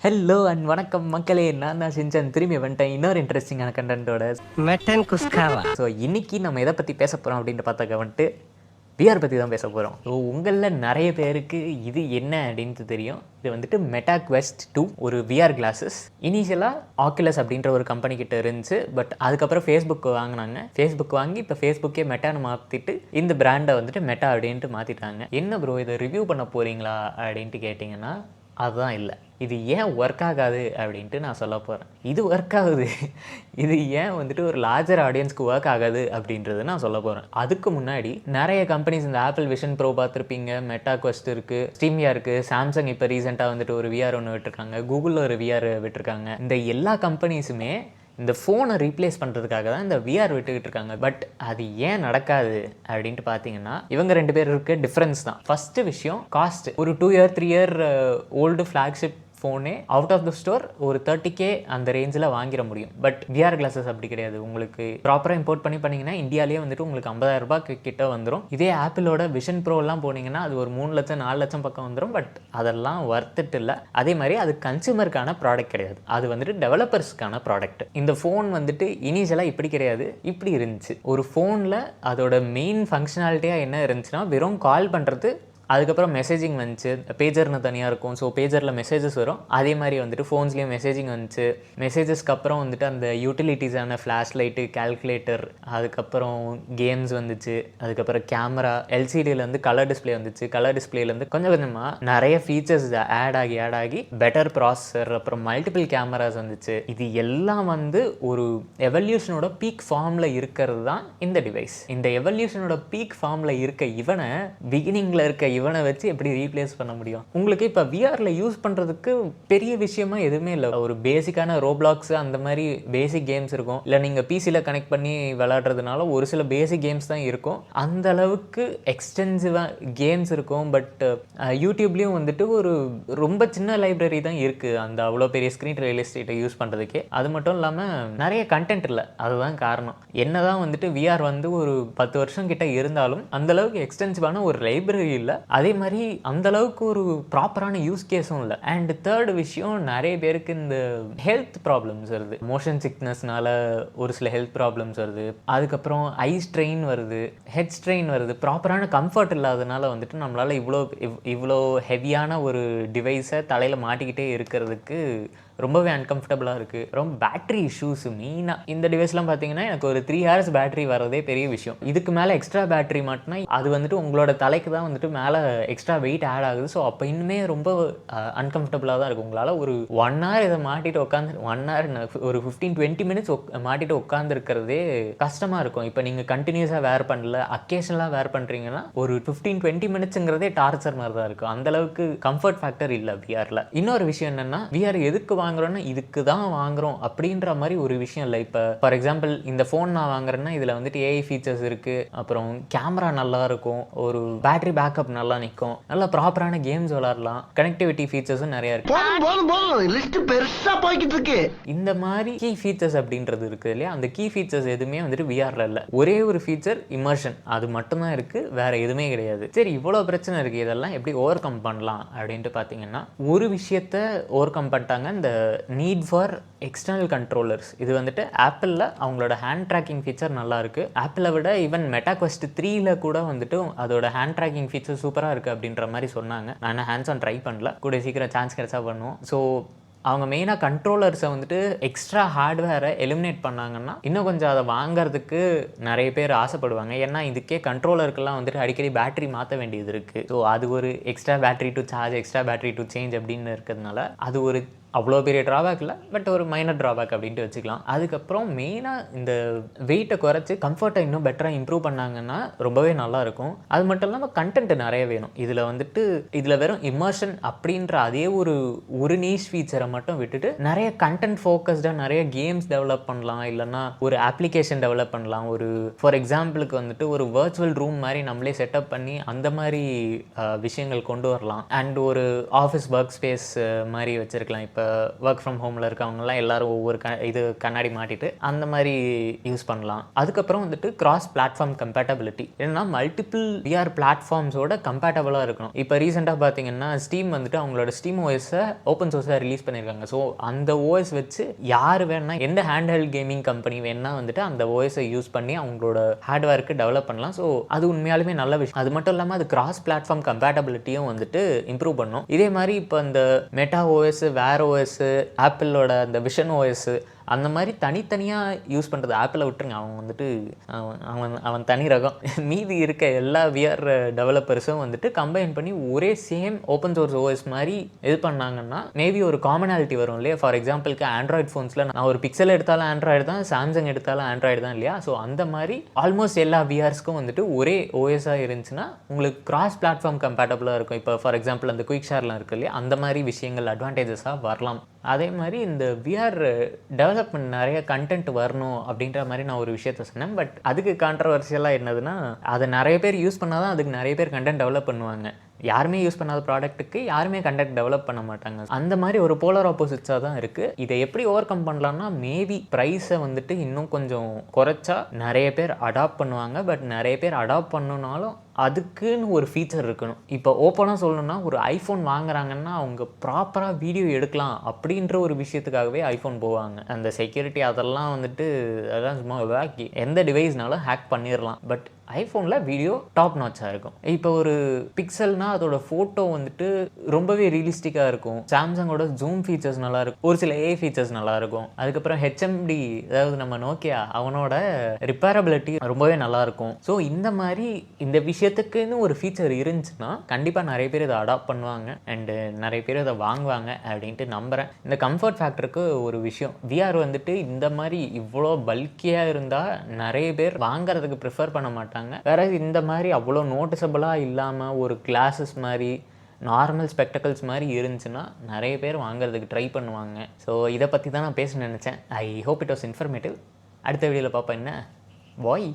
Hello and வணக்கம் மக்களே, நான் தான் செஞ்சேன் திரும்பி வந்துட்டேன் இன்னொரு இன்ட்ரெஸ்டிங்கான கண்டென்ட்டோட. மட்டன் குஸ்காவா. ஸோ இன்றைக்கி நம்ம எதை பற்றி பேச போகிறோம் அப்படின்ட்டு பார்த்தாக்க வந்துட்டு விஆர் பற்றி தான் பேச போகிறோம். ஸோ உங்களில் நிறைய பேருக்கு இது என்ன அப்படின்ட்டு தெரியும். இது வந்துட்டு மெட்டா குவெஸ்ட் 2 ஒரு விஆர் கிளாஸஸ். இனிஷியலாக ஆக்குலஸ் அப்படின்ற ஒரு கம்பெனி கிட்ட இருந்துச்சு. பட் அதுக்கப்புறம் ஃபேஸ்புக் வாங்கினாங்க. ஃபேஸ்புக் வாங்கி இப்போ ஃபேஸ்புக்கே மெட்டான்னு மாற்றிட்டு இந்த பிராண்டை வந்துட்டு மெட்டா அப்படின்ட்டு மாற்றிட்டாங்க. என்ன ப்ரோ இதை ரிவ்யூ பண்ண போகிறீங்களா அப்படின்ட்டு கேட்டிங்கன்னா அதுதான் இல்லை. இது ஏன் ஒர்க் ஆகாது அப்படின்ட்டு நான் சொல்ல போகிறேன். இது ஒர்க் ஆகுது, இது ஏன் வந்துட்டு ஒரு லார்ஜர் ஆடியன்ஸ்க்கு ஒர்க் ஆகாது அப்படின்றது நான் சொல்ல போகிறேன். அதுக்கு முன்னாடி நிறைய கம்பெனிஸ், இந்த ஆப்பிள் விஷன் ப்ரோ பார்த்துருப்பீங்க, மெட்டா குவெஸ்ட் இருக்குது, ஸ்டீமியா இருக்குது, சாம்சங் இப்போ ரீசெண்டாக வந்துட்டு ஒரு விஆர் ஒன்று விட்டுருக்காங்க, கூகுளில் ஒரு விஆர் விட்டுருக்காங்க. இந்த எல்லா கம்பெனிஸுமே இந்த ஃபோனை ரீப்ளேஸ் பண்ணுறதுக்காக தான் இந்த விஆர் விட்டுக்கிட்டு இருக்காங்க. பட் அது ஏன் நடக்காது அப்படின்ட்டு பார்த்தீங்கன்னா இவங்க ரெண்டு பேருக்கு டிஃப்ரென்ஸ் தான். ஃபஸ்ட்டு விஷயம் காஸ்ட். ஒரு 2 year 3 year ஓல்டு ஃப்ளாக்ஷிப் ஃபோனே அவுட் ஆஃப் த ஸ்டோர் ஒரு 30K அந்த ரேஞ்சில் வாங்கிட முடியும். பட் விஆர் கிளாஸஸ் அப்படி கிடையாது. உங்களுக்கு ப்ராப்பராக இம்போர்ட் பண்ணிங்கன்னா இந்தியாவிலேயே வந்துட்டு உங்களுக்கு 50,000 ரூபாய்க்கு கிட்ட வந்துடும். இதே ஆப்பிளோட விஷன் ப்ரோலாம் போனீங்கன்னா அது ஒரு 3 லட்சம் 4 லட்சம் பக்கம் வந்துடும். பட் அதெல்லாம் வர்த்துட்டு இல்லை. அதே மாதிரி அது கன்சியூமருக்கான ப்ராடக்ட் கிடையாது, அது வந்துட்டு டெவலப்பர்ஸ்க்கான ப்ராடக்ட். இந்த ஃபோன் வந்துட்டு இனிஷியலாக இப்படி கிடையாது, இப்படி இருந்துச்சு. ஒரு ஃபோனில் அதோட மெயின் ஃபங்க்ஷனாலிட்டியாக என்ன இருந்துச்சுன்னா வெறும் கால் பண்ணுறது, அதுக்கப்புறம் மெசேஜிங் வந்துச்சு. பேஜர்னு தனியாக இருக்கும். ஸோ பேஜரில் மெசேஜஸ் வரும். அதே மாதிரி வந்துட்டு ஃபோன்ஸ்லேயும் மெசேஜிங் வந்துச்சு. மெசேஜஸ்க்கு அப்புறம் வந்துட்டு அந்த யூட்டிலிட்டிஸான ஃப்ளாஷ் லைட்டு, கேல்குலேட்டர், அதுக்கப்புறம் கேம்ஸ் வந்துச்சு. அதுக்கப்புறம் கேமரா, எல்சிடியிலேருந்து கலர் டிஸ்பிளே வந்துச்சு. கலர் டிஸ்பிளேலேருந்து கொஞ்சம் கொஞ்சமாக நிறைய ஃபீச்சர்ஸ் ஆட் ஆகி பெட்டர் ப்ராசஸர், அப்புறம் மல்டிபிள் கேமராஸ் வந்துச்சு. இது எல்லாம் வந்து ஒரு எவல்யூஷனோட பீக் ஃபார்மில் இருக்கிறது தான் இந்த டிவைஸ். இந்த எவல்யூஷனோட பீக் ஃபார்மில் இருக்க இவனை பிகினிங்கில் இருக்க இவனை வச்சு எப்படி ரீப்ளேஸ் பண்ண முடியும்? உங்களுக்கு இப்போ விஆரில் யூஸ் பண்ணுறதுக்கு பெரிய விஷயமா எதுவுமே இல்லை. ஒரு பேசிக்கான ரோப்ளாக்ஸ் அந்த மாதிரி பேசிக் கேம்ஸ் இருக்கும். இல்லை நீங்கள் பிசியில் கனெக்ட் பண்ணி விளையாடுறதுனால ஒரு சில பேசிக் கேம்ஸ் தான் இருக்கும். அந்த அளவுக்கு எக்ஸ்டென்சிவாக கேம்ஸ் இருக்கும். பட் யூடியூப்லேயும் வந்துட்டு ஒரு ரொம்ப சின்ன லைப்ரரி தான் இருக்குது அந்த அவ்வளோ பெரிய ஸ்க்ரீன் ரியல் எஸ்டேட்டை யூஸ் பண்ணுறதுக்கே. அது மட்டும் இல்லாமல் நிறைய கண்டென்ட் இல்லை, அதுதான் காரணம். என்னதான் வந்துட்டு விஆர் வந்து ஒரு 10 வருஷம் கிட்ட இருந்தாலும் அந்தளவுக்கு எக்ஸ்டென்சிவான ஒரு லைப்ரரி இல்லை. அதே மாதிரி அந்த அளவுக்கு ஒரு ப்ராப்பரான யூஸ் கேஸும் இல்லை. அண்ட் தேர்ட் விஷயம், நிறைய பேருக்கு இந்த ஹெல்த் ப்ராப்ளம்ஸ் வருது. மோஷன் சிக்னஸ்னால ஒரு சில ஹெல்த் ப்ராப்ளம்ஸ் வருது. அதுக்கப்புறம் ஐ ஸ்ட்ரெயின் வருது, ஹெட் ஸ்ட்ரெயின் வருது. ப்ராப்பரான கம்ஃபர்ட் இல்லாதனால வந்துட்டு நம்மளால் இவ்வளோ ஹெவியான ஒரு டிவைஸை தலையில் மாட்டிக்கிட்டே இருக்கிறதுக்கு ரொம்பவே அன்கம்ஃபர்டபுளாக இருக்குது. ரொம்ப பேட்ரி இஷ்யூஸ் மெயினாக இந்த டிவைஸ்லாம் பார்த்தீங்கன்னா எனக்கு ஒரு 3 hours பேட்ரி வரதே பெரிய விஷயம். இதுக்கு மேலே எக்ஸ்ட்ரா பேட்ரி மாட்டினா அது வந்துட்டு உங்களோட தலைக்கு தான் வந்துட்டு மேலே எக்ஸ்ட்ரா வெயிட் ஆட் ஆகுது. ஸோ அப்போ இன்னுமே ரொம்ப அன்கம்ஃபர்டபுளாக தான் இருக்கும். உங்களால் ஒரு 1 hour இதை மாட்டிட்டு உட்காந்து 1 hour ஒரு 15-20 minutes மாட்டிட்டு உட்காந்துருக்கிறதே கஷ்டமாக இருக்கும். இப்போ நீங்கள் கண்டினியூஸாக வேர் பண்ணல, அக்கேஷனலாக வேர் பண்ணுறீங்கன்னா ஒரு 15-20 minutesங்கிறதே டார்ச்சர் மாதிரி தான் இருக்கும். அந்தளவுக்கு கம்ஃபர்ட் ஃபேக்டர் இல்லை விஆரில். இன்னொரு விஷயம் என்னென்னா, விஆர் எதுக்கு வாங்குறோன்னா இதுக்கு தான் வாங்குறோம் அப்படின்ற மாதிரி ஒரு விஷயம் இல்லை. இப்போ ஃபார் எக்ஸாம்பிள் இந்த ஃபோன் நான் வாங்குறேன்னா இதில் வந்துட்டு ஏஐ ஃபீச்சர்ஸ் இருக்குது, அப்புறம் கேமரா நல்லா இருக்கும், ஒரு பேட்டரி பேக்கப் நல்லா நிற்கும், நல்லா ப்ராப்பரான கேம்ஸ் விளாடலாம், கனெக்டிவிட்டி ஃபீச்சர்ஸும் நிறையா இருக்குது. இந்த மாதிரி கீ ஃபீச்சர்ஸ் அப்படின்றது இருக்குது இல்லையா, அந்த கீ ஃபீச்சர்ஸ் எதுவுமே வந்துட்டு விஆரில் இல்லை. ஒரே ஒரு ஃபீச்சர் இமர்ஷன், அது மட்டும்தான் இருக்குது, வேற எதுவுமே கிடையாது. சரி, இவ்வளோ பிரச்சனை இருக்குது, இதெல்லாம் எப்படி ஓவர் கம் பண்ணலாம் அப்படின்ட்டு பார்த்தீங்கன்னா ஒரு விஷயத்தை ஓவர் கம் பண்ணிட்டாங்க, இந்த நீட் ஃபார் எக்ஸ்டர்னல் கண்ட்ரோலர்ஸ். இது வந்துட்டு ஆப்பிளில் அவங்களோட ஹேண்ட் ட்ராக்கிங் ஃபீச்சர் நல்லா இருக்குது. ஆப்பிளை விட ஈவன் மெட்டா குவெஸ்ட் 3ல கூட வந்துட்டு அதோட ஹேண்ட் ட்ராக்கிங் ஃபீச்சர் சூப்பராக இருக்குது அப்படின்ற மாதிரி சொன்னாங்க. நான் ஹேண்ட்ஸ் ஆன் ட்ரை பண்ணல, கூட சீக்கிரம் சான்ஸ் கிடைச்சா பண்ணுவோம். ஸோ அவங்க மெயினாக கண்ட்ரோலர்ஸை வந்துட்டு எக்ஸ்ட்ரா ஹார்ட்வேரை எலிமினேட் பண்ணாங்கன்னா இன்னும் கொஞ்சம் அதை வாங்கிறதுக்கு நிறைய பேர் ஆசைப்படுவாங்க. ஏன்னா இதுக்கே கண்ட்ரோலருக்கெல்லாம் வந்துட்டு அடிக்கடி பேட்டரி மாற்ற வேண்டியது இருக்குது. ஸோ அது ஒரு extra battery to charge, extra battery to change அப்படின்னு இருக்கிறதுனால அது ஒரு அவ்வளோ பெரிய ட்ராபேக் இல்லை, பட் ஒரு மைனர் ட்ராபேக் அப்படின்ட்டு வச்சுக்கலாம். அதுக்கப்புறம் மெயினாக இந்த வெயிட்டை குறைச்சி கம்ஃபர்ட்டை இன்னும் பெட்டராக இம்ப்ரூவ் பண்ணாங்கன்னா ரொம்பவே நல்லாயிருக்கும். அது மட்டும் இல்லாமல் கண்டென்ட் நிறைய வேணும். இதில் வெறும் இமர்ஷன் அப்படின்ற அதே ஒரு நீஷ் ஃபீச்சரை மட்டும் விட்டுட்டு நிறைய கண்டென்ட் ஃபோக்கஸ்டாக நிறைய கேம்ஸ் டெவலப் பண்ணலாம், இல்லைன்னா ஒரு அப்ளிகேஷன் டெவலப் பண்ணலாம். ஒரு ஃபார் எக்ஸாம்பிளுக்கு வந்துட்டு ஒரு வர்ச்சுவல் ரூம் மாதிரி நம்மளே செட்டப் பண்ணி அந்த மாதிரி விஷயங்கள் கொண்டு வரலாம். அண்ட் ஒரு ஆஃபீஸ் ஒர்க் ஸ்பேஸ் மாதிரி வச்சுருக்கலாம். இப்போ இப்போ ஒர்க் ஃப்ரம் ஹோமில் இருக்கவங்கலாம் எல்லாரும் ஒவ்வொரு இது கண்ணாடி மாட்டிட்டு அந்த மாதிரி யூஸ் பண்ணலாம். அதுக்கப்புறம் வந்துட்டு கிராஸ் பிளாட்ஃபார்ம் கம்பேட்டபிலிட்டி, ஏன்னா மல்டிபிள் விஆர் பிளாட்ஃபார்ம்ஸோட கம்பேட்டபிளாக இருக்கணும். இப்போ ரீசெண்டாக பார்த்தீங்கன்னா ஸ்டீம் வந்துட்டு அவங்களோட ஸ்டீம் ஓஎஸை ஓப்பன் சோர்ஸாக ரிலீஸ் பண்ணியிருக்காங்க. ஸோ அந்த ஓஎஸ் வச்சு யார் வேணா எந்த ஹேண்ட்ஹெல்ட் கேமிங் கம்பெனி வேணா வந்துட்டு அந்த ஓஎஸை யூஸ் பண்ணி அவங்களோட ஹார்ட்வேருக்கு டெவலப் பண்ணலாம். ஸோ அது உண்மையாலுமே நல்ல விஷயம். அது மட்டும் இல்லாமல் அது கிராஸ் பிளாட்ஃபார்ம் கம்பேட்டபிலிட்டியும் வந்துட்டு இம்ப்ரூவ் பண்ணும். இதே மாதிரி இப்போ இந்த மெட்டா ஓஎஸ், வேர் ஓஎஸ், ஆப்பிளோட அந்த விஷன் ஓஎஸ் அந்த மாதிரி தனித்தனியாக யூஸ் பண்ணுறது ஆப்பிளை விட்டுருங்க, அவன் வந்துட்டு அவன் தனி ரகம். மீதி இருக்க எல்லா விஆர் டெவலப்பர்ஸும் வந்துட்டு கம்பைன் பண்ணி ஒரே சேம் ஓப்பன் சோர்ஸ் ஓஎஸ் மாதிரி இது பண்ணாங்கன்னா மேபி ஒரு காமனாலிட்டி வரும் இல்லையா. ஃபார் எக்ஸாம்பிளுக்கு ஆண்ட்ராய்ட் ஃபோன்ஸில் நான் ஒரு பிக்சல் எடுத்தாலும் ஆண்ட்ராய்டு தான், சாம்சங் எடுத்தாலும் ஆண்ட்ராய்டு தான் இல்லையா. ஸோ அந்த மாதிரி ஆல்மோஸ்ட் எல்லா விஆர்ஸ்க்கும் வந்துட்டு ஒரே ஓஎஸாக இருந்துச்சுன்னா உங்களுக்கு கிராஸ் பிளாட்ஃபார்ம் கம்பேட்டபிளாக இருக்கும். இப்போ ஃபார் எக்ஸாம்பிள் அந்த குயிக் ஷேர்லாம் இருக்குது இல்லையா, அந்த மாதிரி விஷயங்கள் அட்வான்டேஜஸாக வரலாம். அதே மாதிரி இந்த விஆர் டெவலப்மெண்ட் நிறைய கண்டென்ட் வரணும் அப்படின்ற மாதிரி நான் ஒரு விஷயத்த சொன்னேன். பட் அதுக்கு கான்ட்ரவர்சியலாக என்னதுன்னா, அதை நிறைய பேர் யூஸ் பண்ணால் தான் அதுக்கு நிறைய பேர் கண்டென்ட் டெவலப் பண்ணுவாங்க. யாருமே யூஸ் பண்ணாத ப்ராடக்ட்டுக்கு யாருமே கண்டென்ட் டெவலப் பண்ண மாட்டாங்க. அந்த மாதிரி ஒரு போலர் ஆப்போசிட்ஸாக தான் இருக்குது. இதை எப்படி ஓவர் கம் பண்ணலாம்னா, மேபி ப்ரைஸை வந்துட்டு இன்னும் கொஞ்சம் குறைச்சா நிறைய பேர் அடாப்ட் பண்ணுவாங்க. பட் நிறைய பேர் அடாப்ட் பண்ணுனாலும் அதுக்குன்னு ஒரு ஃபீச்சர் இருக்கணும். இப்போ ஓப்பனாக சொல்லணும்னா, ஒரு ஐஃபோன் வாங்குறாங்கன்னா அவங்க ப்ராப்பராக வீடியோ எடுக்கலாம் அப்படின்ற ஒரு விஷயத்துக்காகவே ஐஃபோன் போவாங்க. அந்த செக்யூரிட்டி அதெல்லாம் வந்துட்டு அதெல்லாம் சும்மா எந்த டிவைஸ்னாலும் ஹேக் பண்ணிடலாம். பட் ஐஃபோனில் வீடியோ டாப் நாட்சாக இருக்கும். இப்போ ஒரு பிக்சல்னால் அதோட ஃபோட்டோ வந்துட்டு ரொம்பவே ரியலிஸ்டிக்காக இருக்கும். சாம்சங்கோட ஜூம் ஃபீச்சர்ஸ் நல்லாயிருக்கும், ஒரு சில ஏ ஃபீச்சர்ஸ் நல்லாயிருக்கும். அதுக்கப்புறம் ஹெச்எம்டி, அதாவது நம்ம நோக்கியா அவனோட ரிப்பேரபிலிட்டி ரொம்பவே நல்லாயிருக்கும். ஸோ இந்த மாதிரி இந்த விஷயத்துக்குன்னு ஒரு ஃபீச்சர் இருந்துச்சுன்னா கண்டிப்பாக நிறைய பேர் இதை அடாப்ட் பண்ணுவாங்க அண்டு நிறைய பேர் இதை வாங்குவாங்க அப்படின்ட்டு நம்புகிறேன். இந்த கம்ஃபர்ட் ஃபேக்டருக்கு ஒரு விஷயம், விஆர் வந்துட்டு இந்த மாதிரி இவ்வளோ பல்கியாக இருந்தால் நிறைய பேர் வாங்குறதுக்கு ப்ரிஃபர் பண்ண மாட்டாங்க. வேற இந்த மாதிரி அவ்வளோ நோட்டிசபிளாக இல்லாமல் ஒரு கிளாஸஸ் மாதிரி நார்மல் ஸ்பெக்டக்கல்ஸ் மாதிரி இருந்துச்சுன்னா நிறைய பேர் வாங்குறதுக்கு ட்ரை பண்ணுவாங்க. ஸோ இதை பற்றி தான் நான் பேச நினச்சேன். I hope it was informative. அடுத்த வீடியோவில் பார்ப்பேன். என்ன பாய்.